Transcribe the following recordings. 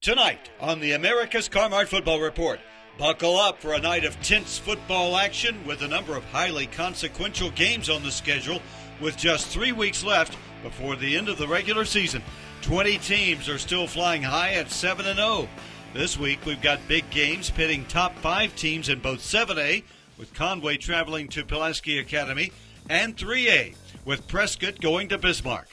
Tonight on the America's Car-Mart Football Report, buckle up for a night of tense football action with a number of highly consequential games on the schedule with just 3 weeks left before the end of the regular season. 20 teams are still flying high at 7-0. This week we've got big games pitting top 5 teams in both 7A, with Conway traveling to Pulaski Academy, and 3A, with Prescott going to Bismarck.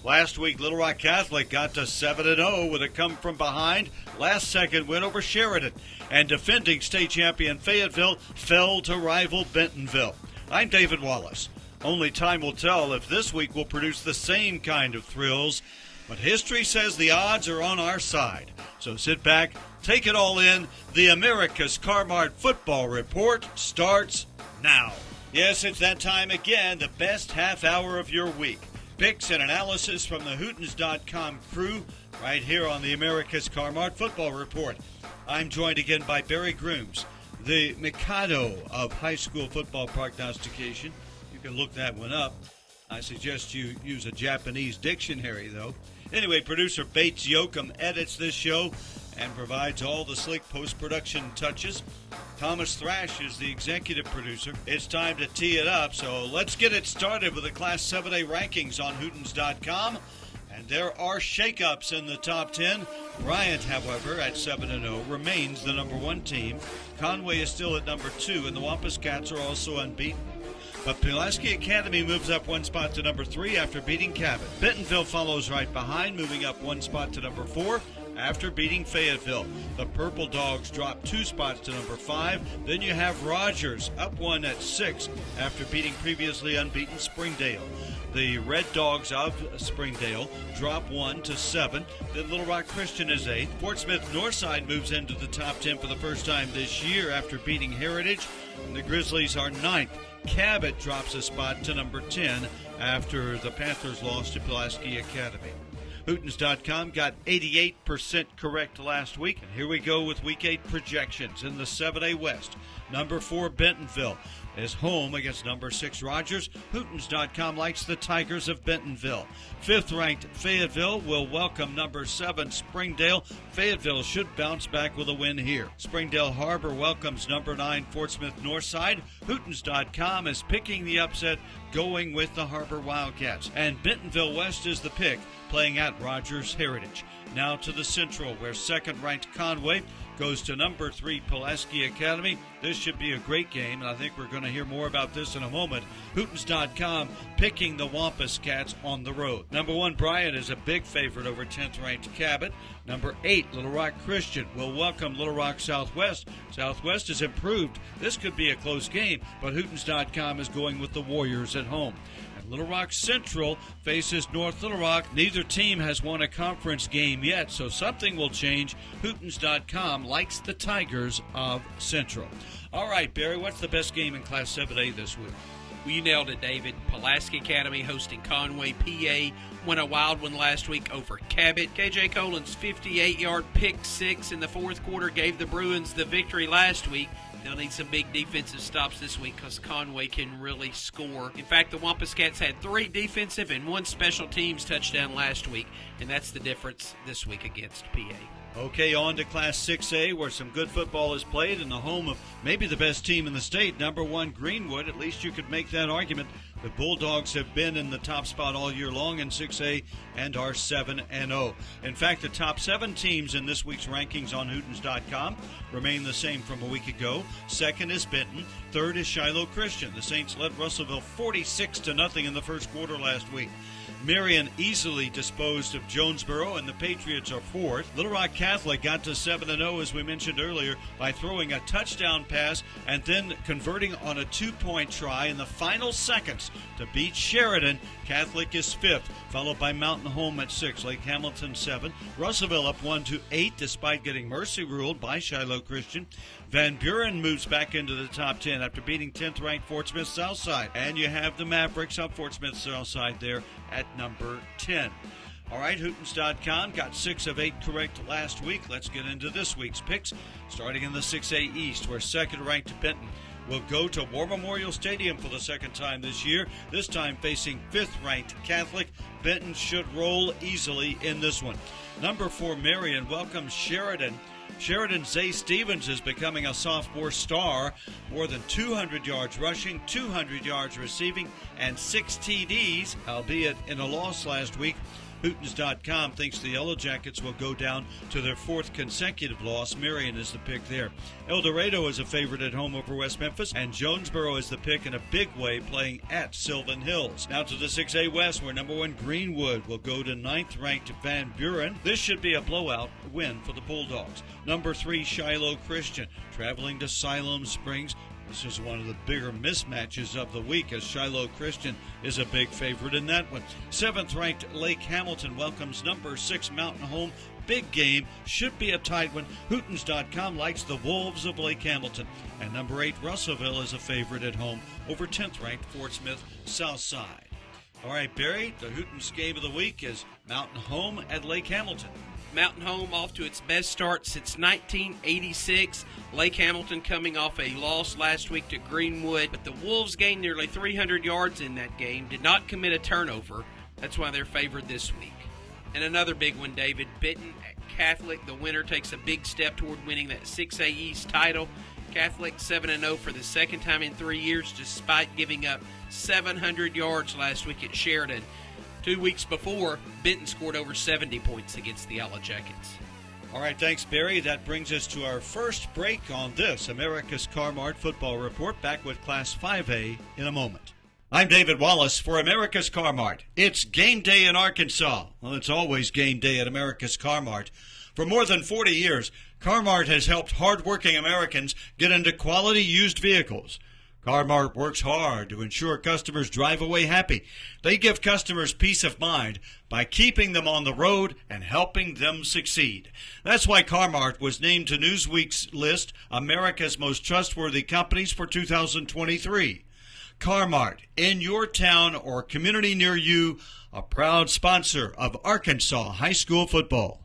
Last week, Little Rock Catholic got to 7-0 with a come-from-behind last-second win over Sheridan. And defending state champion Fayetteville fell to rival Bentonville. I'm David Wallace. Only time will tell if this week will produce the same kind of thrills. But history says the odds are on our side. So sit back, take it all in. The America's Car-Mart Football Report starts now. Yes, it's that time again, the best half hour of your week. Picks and analysis from the Hootens.com crew right here on the America's Car-Mart Football Report. I'm joined again by Barry Grooms, the Mikado of high school football prognostication. You can look that one up. I suggest you use a Japanese dictionary, though. Anyway, producer Bates Yoakum edits this show and provides all the slick post-production touches. Thomas Thrash is the executive producer. It's time to tee it up, so let's get it started with the Class 7A rankings on Hootens.com. And there are shakeups in the top 10. Bryant, however, at 7-0, remains the number 1 team. Conway is still at number 2, and the Wampus Cats are also unbeaten. But Pulaski Academy moves up 1 spot to number 3 after beating Cabot. Bentonville follows right behind, moving up 1 spot to number 4 after beating Fayetteville. The Purple Dogs drop 2 spots to number 5. Then you have Rogers up 1 at 6 after beating previously unbeaten Springdale. The Red Dogs of Springdale drop 1 to 7. Then Little Rock Christian is 8th. Fort Smith Northside moves into the top 10 for the first time this year after beating Heritage. And the Grizzlies are 9th. Cabot drops a spot to number 10 after the Panthers lost to Pulaski Academy. Hootens.com got 88% correct last week. And here we go with Week 8 projections in the 7A West. Number 4, Bentonville is home against number 6, Rogers. Hootens.com likes the Tigers of Bentonville. 5th-ranked Fayetteville will welcome number 7, Springdale. Fayetteville should bounce back with a win here. Springdale Harbor welcomes number 9, Fort Smith Northside. Hootens.com is picking the upset, going with the Harbor Wildcats. And Bentonville West is the pick, playing at Rogers Heritage. Now to the Central, where 2nd-ranked Conway goes to number 3, Pulaski Academy. This should be a great game, and I think we're going to hear more about this in a moment. Hootens.com picking the Wampus Cats on the road. Number 1, Bryant is a big favorite over 10th-ranked Cabot. Number 8, Little Rock Christian will welcome Little Rock Southwest. Southwest has improved. This could be a close game, but Hootens.com is going with the Warriors at home. Little Rock Central faces North Little Rock. Neither team has won a conference game yet, so something will change. Hootens.com likes the Tigers of Central. All right, Barry, what's the best game in Class 7A this week? Well, you nailed it, David. Pulaski Academy hosting Conway. PA won a wild one last week over Cabot. KJ Colin's 58-yard pick 6 in the 4th quarter gave the Bruins the victory last week. They'll need some big defensive stops this week because Conway can really score. In fact, the Wampus Cats had 3 defensive and 1 special teams touchdown last week, and that's the difference this week against PA. Okay, on to Class 6A, where some good football is played in the home of maybe the best team in the state, number 1 Greenwood. At least you could make that argument. The Bulldogs have been in the top spot all year long in 6A and are 7-0. In fact, the top 7 teams in this week's rankings on Hootens.com remain the same from a week ago. 2nd is Benton. 3rd is Shiloh Christian. The Saints led Russellville 46-0 in the first quarter last week. Marion easily disposed of Jonesboro, and the Patriots are 4th. Little Rock Catholic got to 7-0, as we mentioned earlier, by throwing a touchdown pass and then converting on a 2-point try in the final seconds to beat Sheridan. Catholic is 5th, followed by Mountain Home at 6, Lake Hamilton 7. Russellville up 1-8 despite getting mercy ruled by Shiloh Christian. Van Buren moves back into the top 10 after beating 10th-ranked Fort Smith Southside. And you have the Mavericks of Fort Smith Southside there at number 10. All right, Hootens.com got 6 of 8 correct last week. Let's get into this week's picks, starting in the 6A East, where 2nd-ranked Benton will go to War Memorial Stadium for the second time this year, this time facing 5th-ranked Catholic. Benton should roll easily in this one. Number 4, Marion welcomes Sheridan. Sheridan's Zay Stevens is becoming a sophomore star. More than 200 yards rushing, 200 yards receiving, and 6 TDs, albeit in a loss last week. Hootens.com thinks the Yellow Jackets will go down to their 4th consecutive loss. Marion is the pick there. El Dorado is a favorite at home over West Memphis, and Jonesboro is the pick in a big way, playing at Sylvan Hills. Now to the 6A West, where number 1 Greenwood will go to 9th-ranked Van Buren. This should be a blowout win for the Bulldogs. Number 3 Shiloh Christian traveling to Siloam Springs. This is one of the bigger mismatches of the week, as Shiloh Christian is a big favorite in that one. 7th-ranked Lake Hamilton welcomes number 6 Mountain Home. Big game, should be a tight one. Hootens.com likes the Wolves of Lake Hamilton. And number 8 Russellville is a favorite at home over 10th-ranked Fort Smith Southside. All right, Barry, the Hootens game of the week is Mountain Home at Lake Hamilton. Mountain Home off to its best start since 1986. Lake Hamilton coming off a loss last week to Greenwood, but the Wolves gained nearly 300 yards in that game, did not commit a turnover. That's why they're favored this week. And another big one, David, Benton at Catholic. The winner takes a big step toward winning that 6A East title. Catholic 7-0 for the second time in 3 years, despite giving up 700 yards last week at Sheridan. 2 weeks before, Benton scored over 70 points against the Yellow Jackets. All right, thanks, Barry. That brings us to our first break on this America's Car-Mart Football Report. Back with Class 5A in a moment. I'm David Wallace for America's Car-Mart. It's game day in Arkansas. Well, it's always game day at America's Car-Mart. For more than 40 years, Car-Mart has helped hardworking Americans get into quality used vehicles. Car-Mart works hard to ensure customers drive away happy. They give customers peace of mind by keeping them on the road and helping them succeed. That's why Car-Mart was named to Newsweek's list America's Most Trustworthy Companies for 2023. Car-Mart, in your town or community near you, a proud sponsor of Arkansas high school football.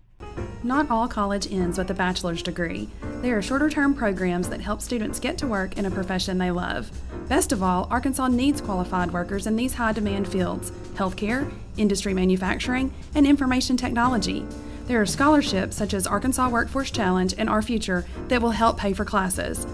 Not all college ends with a bachelor's degree. There are shorter-term programs that help students get to work in a profession they love. Best of all, Arkansas needs qualified workers in these high-demand fields: healthcare, industry manufacturing, and information technology. There are scholarships such as Arkansas Workforce Challenge and Our Future that will help pay for classes.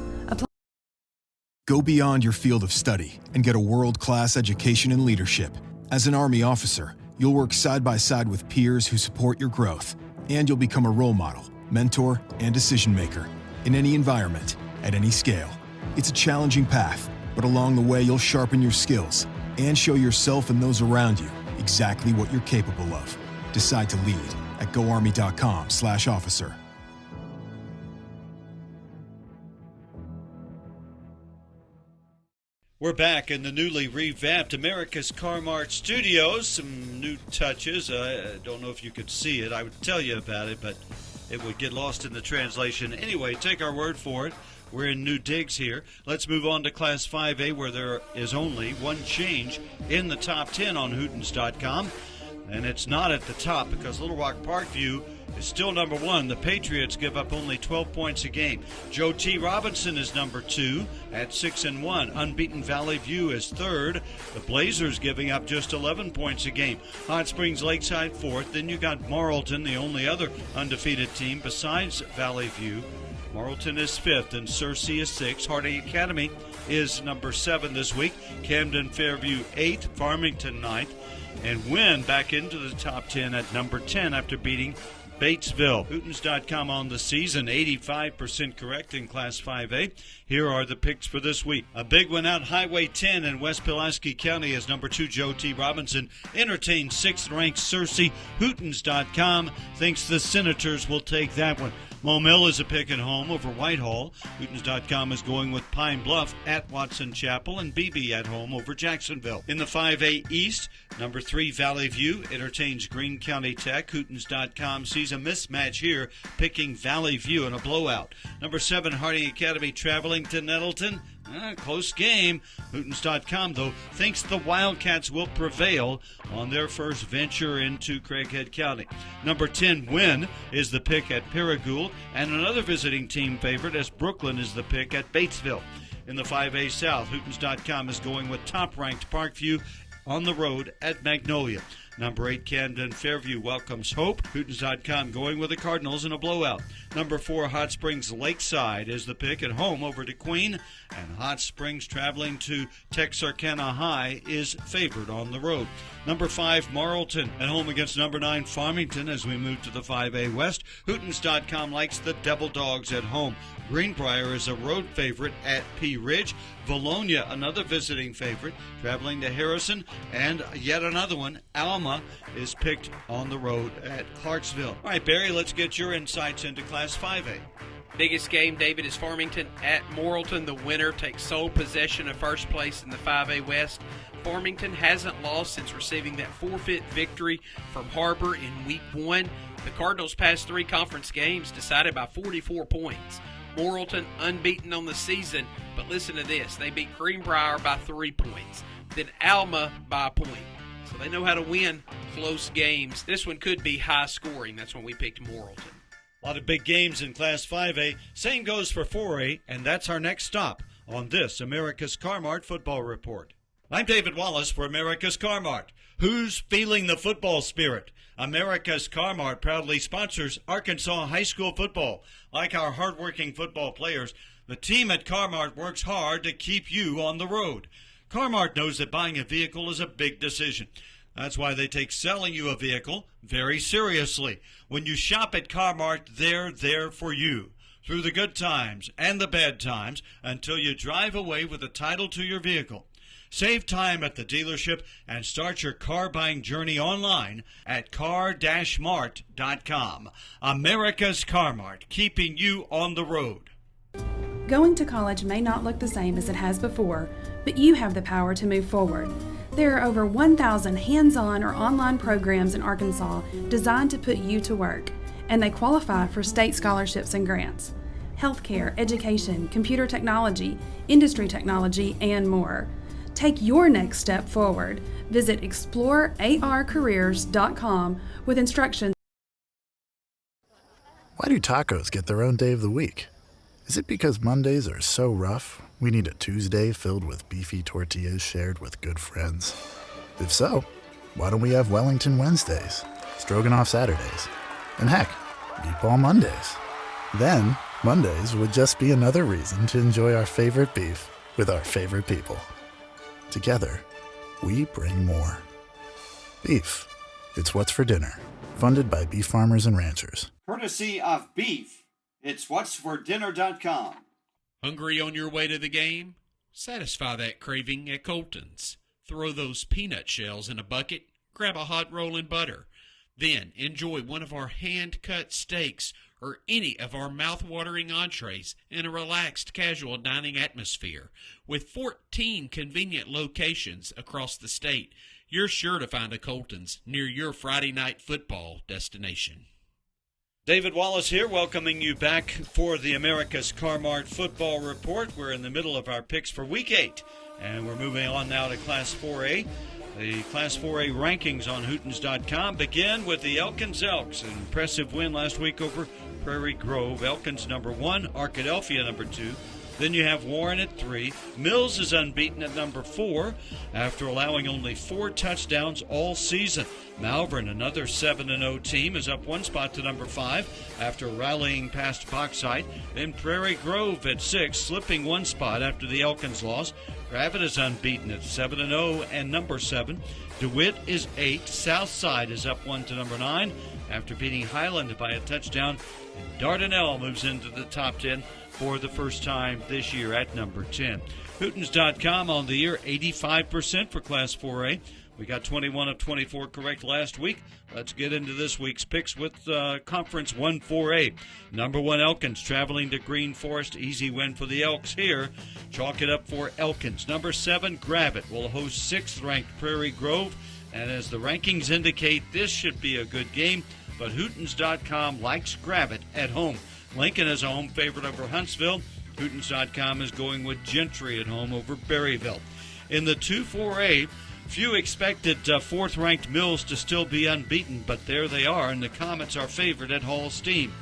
Go beyond your field of study and get a world-class education in leadership. As an Army officer, you'll work side by side with peers who support your growth. And you'll become a role model, mentor, and decision maker in any environment, at any scale. It's a challenging path, but along the way you'll sharpen your skills and show yourself and those around you exactly what you're capable of. Decide to lead at goarmy.com/officer. We're back in the newly revamped America's Car-Mart studios. Some new touches. I don't know if you could see it. I would tell you about it, but it would get lost in the translation. Anyway, take our word for it. We're in new digs here. Let's move on to Class 5A, where there is only one change in the top 10 on Hootens.com. And it's not at the top because Little Rock Parkview is still number 1. The Patriots give up only 12 points a game. Joe T. Robinson is number 2 at 6-1. Unbeaten Valley View is 3rd. The Blazers giving up just 11 points a game. Hot Springs Lakeside 4th. Then you got Marlton, the only other undefeated team besides Valley View. Marlton is 5th and Searcy is 6th. Harding Academy is number 7 this week. Camden Fairview 8th. Farmington 9th. And Wynn back into the top 10 at number 10 after beating Batesville. Hootens.com on the season, 85% correct in Class 5A. Here are the picks for this week. A big one out Highway 10 in West Pulaski County as number 2 Joe T. Robinson entertains 6th-ranked Searcy. Hootens.com thinks the Senators will take that one. Mobile is a pick at home over Whitehall. Hootens.com is going with Pine Bluff at Watson Chapel and BB at home over Jacksonville. In the 5A East, number 3 Valley View entertains Greene County Tech. Hootens.com sees a mismatch here, picking Valley View in a blowout. Number 7 Harding Academy traveling to Nettleton. Close game. Hootens.com, though, thinks the Wildcats will prevail on their first venture into Craighead County. Number 10, Wynn, is the pick at Paragould, and another visiting team favorite as Brooklyn is the pick at Batesville. In the 5A South, Hootens.com is going with top-ranked Parkview on the road at Magnolia. Number 8, Camden Fairview welcomes Hope. Hootens.com going with the Cardinals in a blowout. Number 4, Hot Springs Lakeside is the pick at home over to Queen. And Hot Springs traveling to Texarkana High is favored on the road. Number 5, Marlton at home against number 9, Farmington as we move to the 5A West. Hootens.com likes the Devil Dogs at home. Greenbrier is a road favorite at Pea Ridge. Valonia, another visiting favorite, traveling to Harrison. And yet another one, Alma, is picked on the road at Clarksville. All right, Barry, let's get your insights into Class 5A. Biggest game, David, is Farmington at Morrilton. The winner takes sole possession of first place in the 5A West. Farmington hasn't lost since receiving that forfeit victory from Harbor in Week 1. The Cardinals' past 3 conference games decided by 44 points. Morrilton unbeaten on the season, but listen to this. They beat Greenbrier by 3 points, then Alma by a point. So they know how to win close games. This one could be high scoring. That's when we picked Morrilton. A lot of big games in Class 5A. Same goes for 4A, and that's our next stop on this America's Car Mart Football Report. I'm David Wallace for America's Car Mart. Who's feeling the football spirit? America's Car Mart proudly sponsors Arkansas high school football. Like our hardworking football players, the team at Car Mart works hard to keep you on the road. Car Mart knows that buying a vehicle is a big decision. That's why they take selling you a vehicle very seriously. When you shop at Car Mart, they're there for you through the good times and the bad times until you drive away with a title to your vehicle. Save time at the dealership and start your car buying journey online at car-mart.com. America's Car Mart, keeping you on the road. Going to college may not look the same as it has before, but you have the power to move forward. There are over 1,000 hands-on or online programs in Arkansas designed to put you to work, and they qualify for state scholarships and grants. Healthcare, education, computer technology, industry technology, and more. Take your next step forward. Visit explorearcareers.com with instructions. Why do tacos get their own day of the week? Is it because Mondays are so rough, we need a Tuesday filled with beefy tortillas shared with good friends? If so, why don't we have Wellington Wednesdays, Stroganoff Saturdays, and heck, Meatball Mondays? Then, Mondays would just be another reason to enjoy our favorite beef with our favorite people. Together, we bring more. Beef. It's what's for dinner. Funded by beef farmers and ranchers. Courtesy of Beef. It's what'sfordinner.com. Hungry on your way to the game? Satisfy that craving at Colton's. Throw those peanut shells in a bucket, grab a hot roll and butter. Then enjoy one of our hand-cut steaks or any of our mouth-watering entrees in a relaxed, casual dining atmosphere. With 14 convenient locations across the state, you're sure to find a Colton's near your Friday night football destination. David Wallace here, welcoming you back for the America's Car Mart Football Report. We're in the middle of our picks for Week 8, and we're moving on now to Class 4A. The Class 4A rankings on Hootens.com begin with the Elkins Elks. An impressive win last week over Prairie Grove. Elkins number 1, Arkadelphia number 2. Then you have Warren at 3. Mills is unbeaten at number 4 after allowing only 4 touchdowns all season. Malvern, another 7-0 team, is up 1 spot to number 5 after rallying past Bauxite. Then Prairie Grove at 6, slipping 1 spot after the Elkins loss. Gravette is unbeaten at 7-0 and number 7. DeWitt is 8. Southside is up 1 to number 9 after beating Highland by a touchdown. And Dardanelle moves into the top 10 for the first time this year at number 10. Hootens.com on the year, 85% for Class 4A. We got 21 of 24 correct last week. Let's get into this week's picks with Conference 1-4A. Number 1, Elkins, traveling to Green Forest. Easy win for the Elks here. Chalk it up for Elkins. Number 7, Gravette will host 6th-ranked Prairie Grove. And as the rankings indicate, this should be a good game. But Hootens.com likes Gravette at home. Lincoln is a home favorite over Huntsville. Hootens.com is going with Gentry at home over Berryville. In the 2-4A, few expected 4th-ranked Mills to still be unbeaten, but there they are, and the Comets are favored at Hall Steam.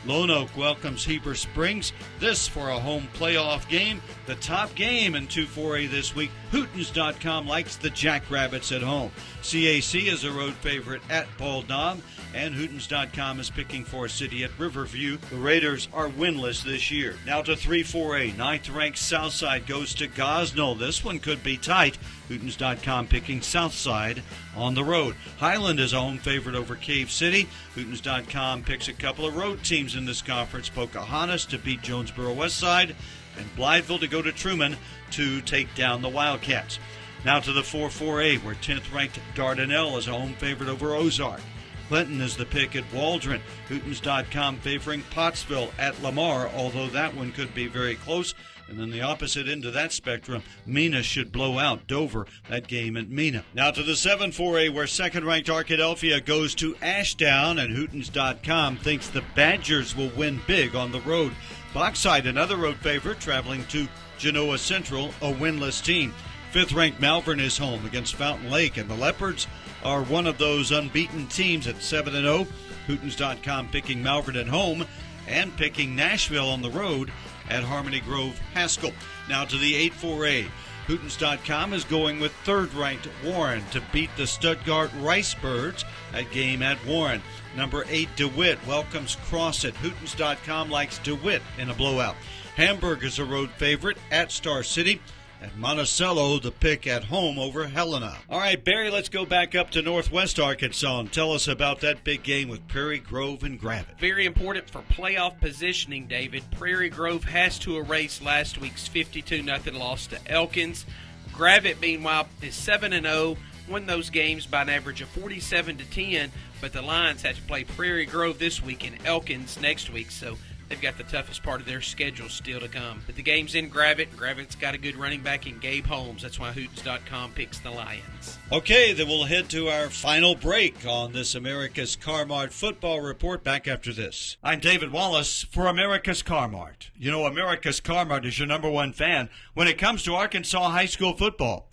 Lone Oak welcomes Heber Springs. This for a home playoff game. The top game in 2-4A this week. Hootens.com likes the Jackrabbits at home. CAC is a road favorite at Bald Knob. And Hootens.com is picking Forest City at Riverview. The Raiders are winless this year. Now to 3-4A. 9th-ranked Southside goes to Gosnell. This one could be tight. Hootens.com picking Southside on the road. Highland is a home favorite over Cave City. Hootens.com picks a couple of road teams in this conference. Pocahontas to beat Jonesboro Westside, and Blytheville to go to Truman to take down the Wildcats. Now to the 4-4A, where 10th-ranked Dardanelle is a home favorite over Ozark. Clinton is the pick at Waldron. Hootens.com favoring Pottsville at Lamar, although that one could be very close. And then the opposite end of that spectrum, Mena should blow out Dover, that game at Mena. Now to the 7-4A, where second-ranked Arkadelphia goes to Ashdown, and Hootens.com thinks the Badgers will win big on the road. Bauxite, another road favorite, traveling to Genoa Central, a winless team. 5th-ranked Malvern is home against Fountain Lake, and the Leopards are one of those unbeaten teams at 7-0. Hootens.com picking Malvern at home and picking Nashville on the road at Harmony Grove Haskell. Now to the 8-4A. Hootens.com is going with 3rd-ranked Warren to beat the Stuttgart Ricebirds. That game at Warren. Number 8 DeWitt welcomes Crossit. Hootens.com likes DeWitt in a blowout. Hamburg is a road favorite at Star City. And Monticello, the pick at home over Helena. All right, Barry, let's go back up to Northwest Arkansas and tell us about that big game with Prairie Grove and Gravette. Very important for playoff positioning, David. Prairie Grove has to erase last week's 52-0 loss to Elkins. Gravette, meanwhile, is 7-0, won those games by an average of 47-10, but the Lions have to play Prairie Grove this week and Elkins next week, so they've got the toughest part of their schedule still to come. But the game's in Gravette. Gravette's got a good running back in Gabe Holmes. That's why Hootens.com picks the Lions. Okay, then we'll head to our final break on this America's Car Mart football report back after this. I'm David Wallace for America's Car Mart. You know, America's Car Mart is your number one fan when it comes to Arkansas high school football.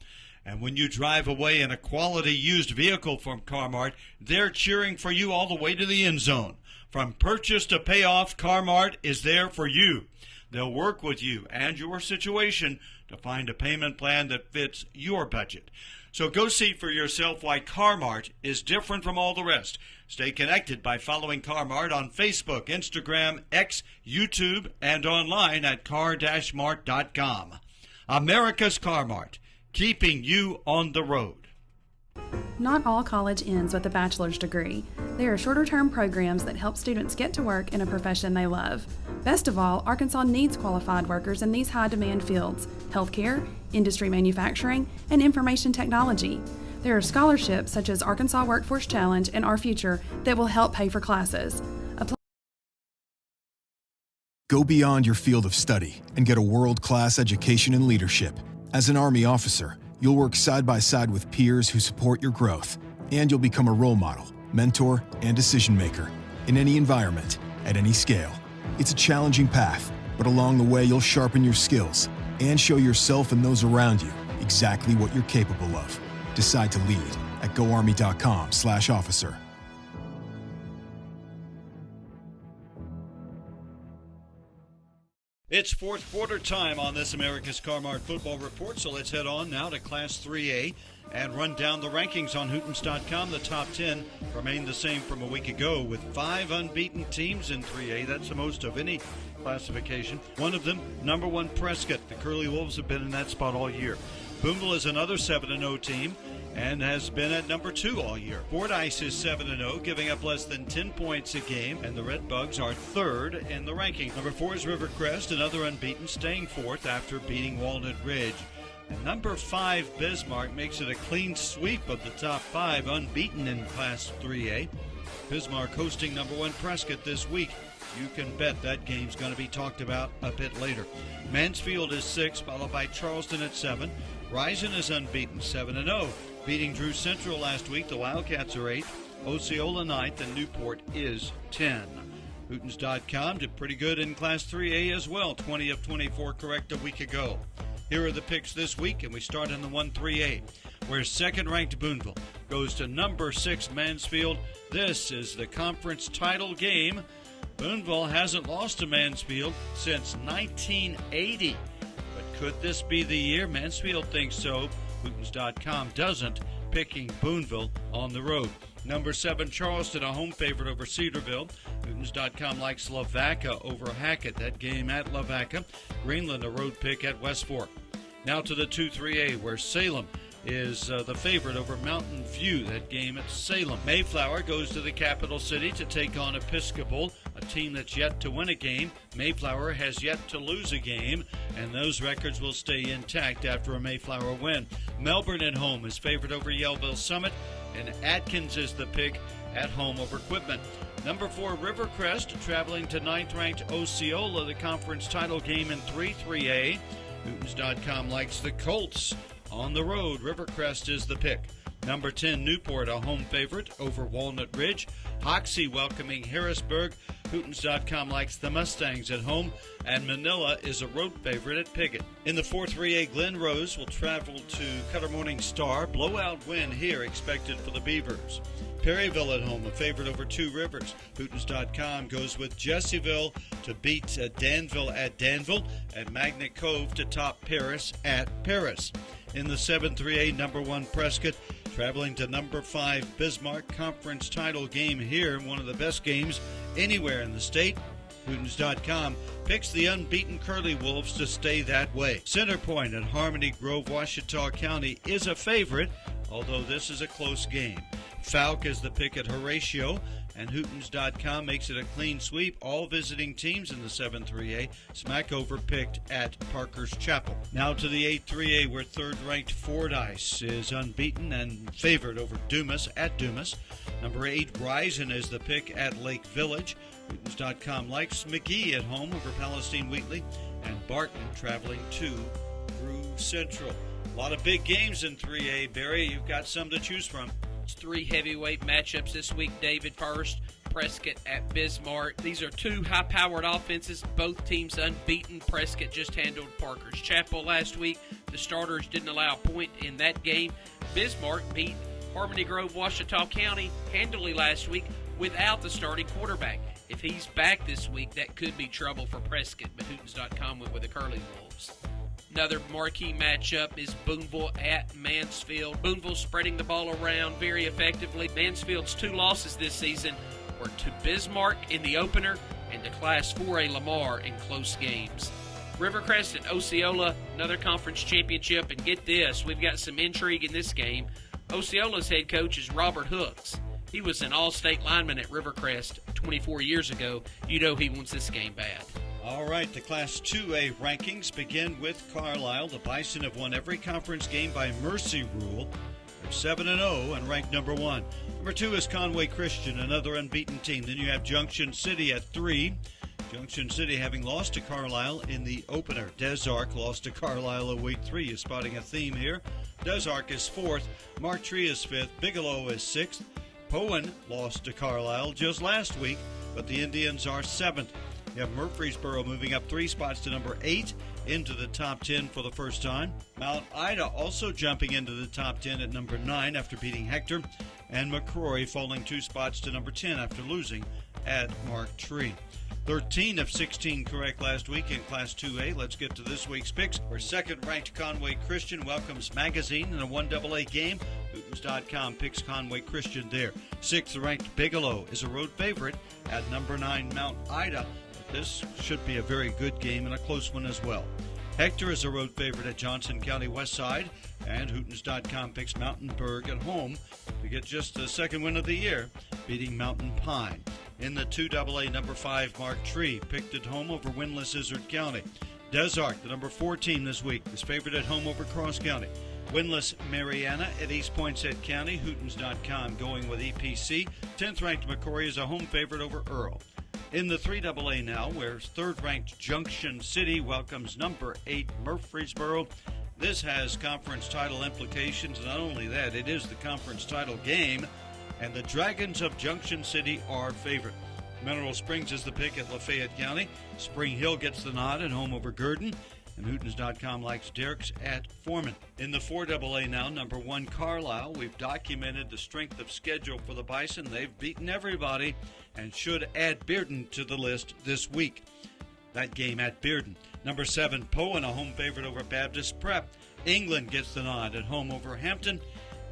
And when you drive away in a quality used vehicle from Car Mart, they're cheering for you all the way to the end zone. From purchase to payoff, Car Mart is there for you. They'll work with you and your situation to find a payment plan that fits your budget. So go see for yourself why Car Mart is different from all the rest. Stay connected by following Car Mart on Facebook, Instagram, X, YouTube, and online at car-mart.com. America's Car Mart, keeping you on the road. Not all college ends with a bachelor's degree. There are shorter-term programs that help students get to work in a profession they love. Best of all, Arkansas needs qualified workers in these high-demand fields: healthcare, industry manufacturing, and information technology. There are scholarships such as Arkansas Workforce Challenge and Our Future that will help pay for classes. Go beyond your field of study and get a world-class education in leadership. As an Army officer, you'll work side by side with peers who support your growth, and you'll become a role model, mentor, and decision maker in any environment, at any scale. It's a challenging path, but along the way you'll sharpen your skills and show yourself and those around you exactly what you're capable of. Decide to lead at goarmy.com/officer. It's fourth quarter time on this America's Car Mart football report, so let's head on now to Class 3A and run down the rankings on Hootens.com. The top 10 remain the same from a week ago with 5 unbeaten teams in 3A. That's the most of any classification. One of them, number 1 Prescott. The Curly Wolves have been in that spot all year. Boonville is another 7-0 team and has been at number 2 all year. Fordyce is 7-0, giving up less than 10 points a game, and the Red Bugs are 3rd in the ranking. Number 4 is Rivercrest, another unbeaten, staying 4th after beating Walnut Ridge. And number 5, Bismarck, makes it a clean sweep of the top 5, unbeaten in Class 3A. Bismarck hosting number 1 Prescott this week. You can bet that game's going to be talked about a bit later. Mansfield is 6, followed by Charleston at 7. Risen is unbeaten, 7-0. Beating Drew Central last week, the Wildcats are 8th. Osceola 9th, and Newport is 10. Hootens.com did pretty good in Class 3A as well, 20 of 24 correct a week ago. Here are the picks this week, and we start in the 1-3A, where second-ranked Boonville goes to number 6 Mansfield. This is the conference title game. Boonville hasn't lost to Mansfield since 1980. But could this be the year? Mansfield thinks so. Hootens.com doesn't, picking Boonville on the road. Number 7, Charleston, a home favorite over Cedarville. Hootens.com likes Lavaca over Hackett. That game at Lavaca. Greenland, a road pick at West Fork. Now to the 2-3A, where Salem is the favorite over Mountain View. That game at Salem. Mayflower goes to the capital city to take on Episcopal, a team that's yet to win a game. Mayflower has yet to lose a game, and those records will stay intact after a Mayflower win. Melbourne at home is favored over Yellville Summit, and Atkins is the pick at home over Quitman. Number 4, Rivercrest, traveling to 9th-ranked Osceola, the conference title game in 3-3A. Hootens.com likes the Colts on the road. Rivercrest is the pick. Number 10, Newport, a home favorite over Walnut Ridge. Hoxie welcoming Harrisburg. Hootens.com likes the Mustangs at home, and Manila is a road favorite at Piggott. In the 4-3A, Glen Rose will travel to Cutter Morning Star. Blowout win here expected for the Beavers. Perryville at home, a favorite over Two Rivers. Hootens.com goes with Jessieville to beat Danville at Danville, and Magnet Cove to top Paris at Paris. In the 7-3A, number 1 Prescott traveling to number 5 Bismarck, conference title game here, one of the best games anywhere in the state. Hootens.com picks the unbeaten Curly Wolves to stay that way. Centerpoint at Harmony Grove, Ouachita County is a favorite, although this is a close game. Falk is the pick at Horatio, and Hootens.com makes it a clean sweep. All visiting teams in the 7-3A. Smackover picked at Parker's Chapel. Now to the 8-3A, where 3rd-ranked Fordyce is unbeaten and favored over Dumas at Dumas. Number 8, Risen is the pick at Lake Village. Hootens.com likes McGee at home over Palestine Wheatley, and Barton traveling to Brew Central. A lot of big games in 3A. Barry, you've got some to choose from. 3 heavyweight matchups this week. David first, Prescott at Bismarck. These are 2 high-powered offenses, both teams unbeaten. Prescott just handled Parker's Chapel last week. The starters didn't allow a point in that game. Bismarck beat Harmony Grove, Ouachita County handily last week without the starting quarterback. If he's back this week, that could be trouble for Prescott, but Hootens.com went with the Curly Wolves. Another marquee matchup is Boonville at Mansfield. Boonville spreading the ball around very effectively. Mansfield's 2 losses this season were to Bismarck in the opener and to Class 4A Lamar in close games. Rivercrest at Osceola, another conference championship, and get this, we've got some intrigue in this game. Osceola's head coach is Robert Hooks. He was an all-state lineman at Rivercrest 24 years ago. You know he wants this game bad. All right, the Class 2A rankings begin with Carlisle. The Bison have won every conference game by mercy rule. They're 7-0 and ranked number 1. Number 2 is Conway Christian, another unbeaten team. Then you have Junction City at 3. Junction City having lost to Carlisle in the opener. Des Arc lost to Carlisle in week 3. You're spotting a theme here. Des Arc is 4th. Martree is 5th. Bigelow is 6th. Poen lost to Carlisle just last week, but the Indians are 7th. You have Murfreesboro moving up 3 spots to number 8 into the top 10 for the first time. Mount Ida also jumping into the top 10 at number 9 after beating Hector. And McCrory falling 2 spots to number 10 after losing at Martree. 13 of 16 correct last week in Class 2A. Let's get to this week's picks, where 2nd-ranked Conway Christian welcomes Magazine in a 1AA game. Hootens.com picks Conway Christian there. 6th-ranked Bigelow is a road favorite at number 9 Mount Ida. This should be a very good game and a close one as well. Hector is a road favorite at Johnson County Westside, and Hootens.com picks Mountainburg at home to get just the 2nd win of the year, beating Mountain Pine. In the 2AA, number 5 Martree picked at home over winless Izzard County. Des Arc, the number 4 team this week, is favored at home over Cross County. Winless Mariana at East Poinsett County. Hootens.com going with EPC. 10th-ranked McCrory is a home favorite over Earl. In the 3AA now, where 3rd-ranked Junction City welcomes number 8 Murfreesboro. This has conference title implications. Not only that, it is the conference title game, and the Dragons of Junction City are favorite. Mineral Springs is the pick at Lafayette County. Spring Hill gets the nod at home over Gurdon, And Hootens.com likes Derrick's at Foreman. In the 4AA now, number 1 Carlisle. We've documented the strength of schedule for the Bison. They've beaten everybody and should add Bearden to the list this week. That game at Bearden. Number 7 Poen, a home favorite over Baptist Prep. England gets the nod at home over Hampton.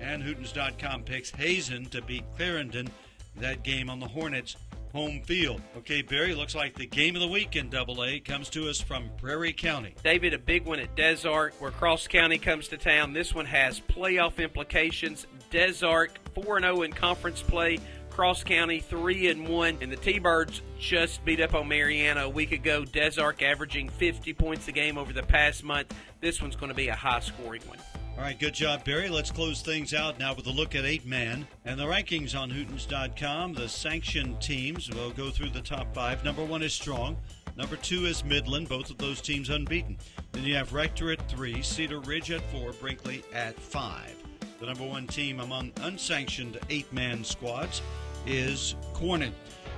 And Hootens.com picks Hazen to beat Clarendon. That game on the Hornets' home field. Okay, Barry, looks like the game of the week in AA comes to us from Prairie County. David, a big one at Des Arc where Cross County comes to town. This one has playoff implications. Des Arc 4-0 in conference play. Cross County 3-1, and the T-Birds just beat up on Mariana a week ago. Des Arc averaging 50 points a game over the past month. This one's going to be a high-scoring one. All right, good job, Barry. Let's close things out now with a look at 8-man and the rankings on Hootens.com. The sanctioned teams, we'll go through the top 5. Number 1 is Strong. Number 2 is Midland, both of those teams unbeaten. Then you have Rector at 3, Cedar Ridge at 4, Brinkley at 5. The number 1 team among unsanctioned 8-man squads is Corning.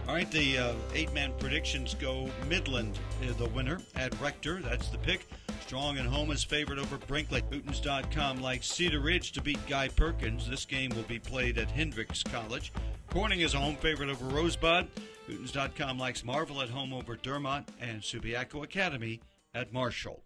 All right, the 8-man predictions go Midland, the winner, at Rector. That's the pick. Strong at home is favored over Brinkley. Hootens.com likes Cedar Ridge to beat Guy Perkins. This game will be played at Hendricks College. Corning is a home favorite over Rosebud. Hootens.com likes Marvel at home over Dermott and Subiaco Academy at Marshall.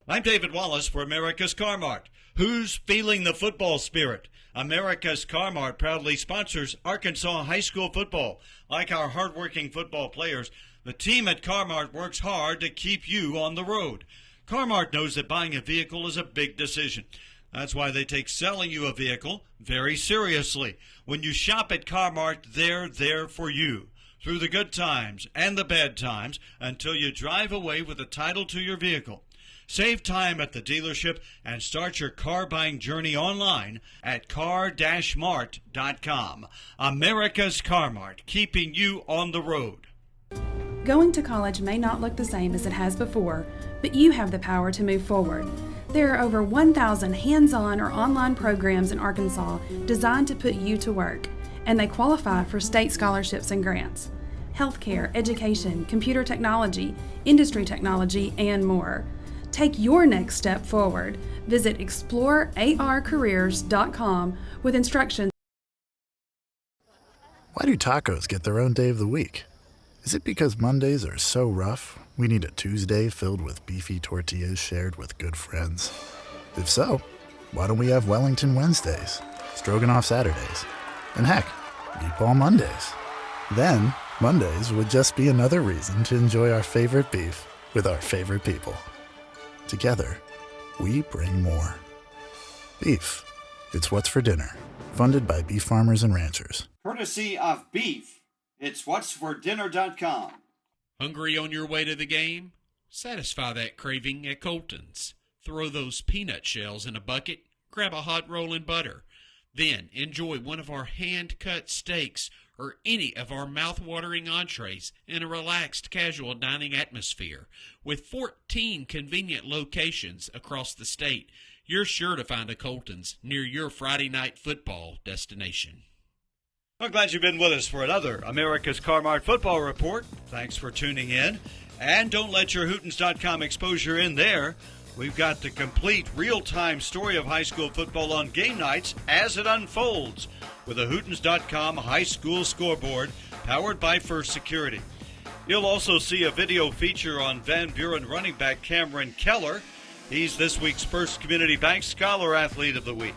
I'm David Wallace for America's Car Mart. Who's feeling the football spirit? America's Car Mart proudly sponsors Arkansas high school football. Like our hardworking football players, the team at Car Mart works hard to keep you on the road. Car Mart knows that buying a vehicle is a big decision. That's why they take selling you a vehicle very seriously. When you shop at Car Mart, they're there for you through the good times and the bad times until you drive away with a title to your vehicle. Save time at the dealership and start your car buying journey online at car-mart.com. America's Car Mart, keeping you on the road. Going to college may not look the same as it has before, but you have the power to move forward. There are over 1,000 hands-on or online programs in Arkansas designed to put you to work, and they qualify for state scholarships and grants. Healthcare, education, computer technology, industry technology, and more. Take your next step forward. Visit explorearcareers.com with instructions. Why do tacos get their own day of the week? Is it because Mondays are so rough, we need a Tuesday filled with beefy tortillas shared with good friends? If so, why don't we have Wellington Wednesdays, Stroganoff Saturdays, and heck, Meatball Mondays? Then, Mondays would just be another reason to enjoy our favorite beef with our favorite people. Together, we bring more. Beef. It's what's for dinner. Funded by beef farmers and ranchers. Courtesy of Beef. It's what'sfordinner.com. Hungry on your way to the game? Satisfy that craving at Colton's. Throw those peanut shells in a bucket, grab a hot roll and butter. Then enjoy one of our hand-cut steaks or any of our mouth-watering entrees in a relaxed, casual dining atmosphere. With 14 convenient locations across the state, you're sure to find a Colton's near your Friday night football destination. I'm glad you've been with us for another America's Car Mart Football Report. Thanks for tuning in. And don't let your Hootens.com exposure in there. We've got the complete real-time story of high school football on game nights as it unfolds with a Hootens.com high school scoreboard powered by First Security. You'll also see a video feature on Van Buren running back Cameron Keller. He's this week's First Community Bank Scholar Athlete of the Week.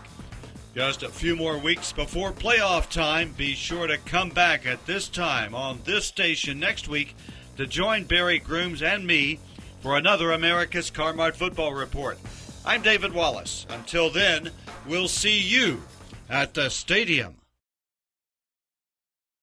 Just a few more weeks before playoff time. Be sure to come back at this time on this station next week to join Barry Grooms and me for another America's Car Mart Football Report. I'm David Wallace. Until then, we'll see you at the stadium.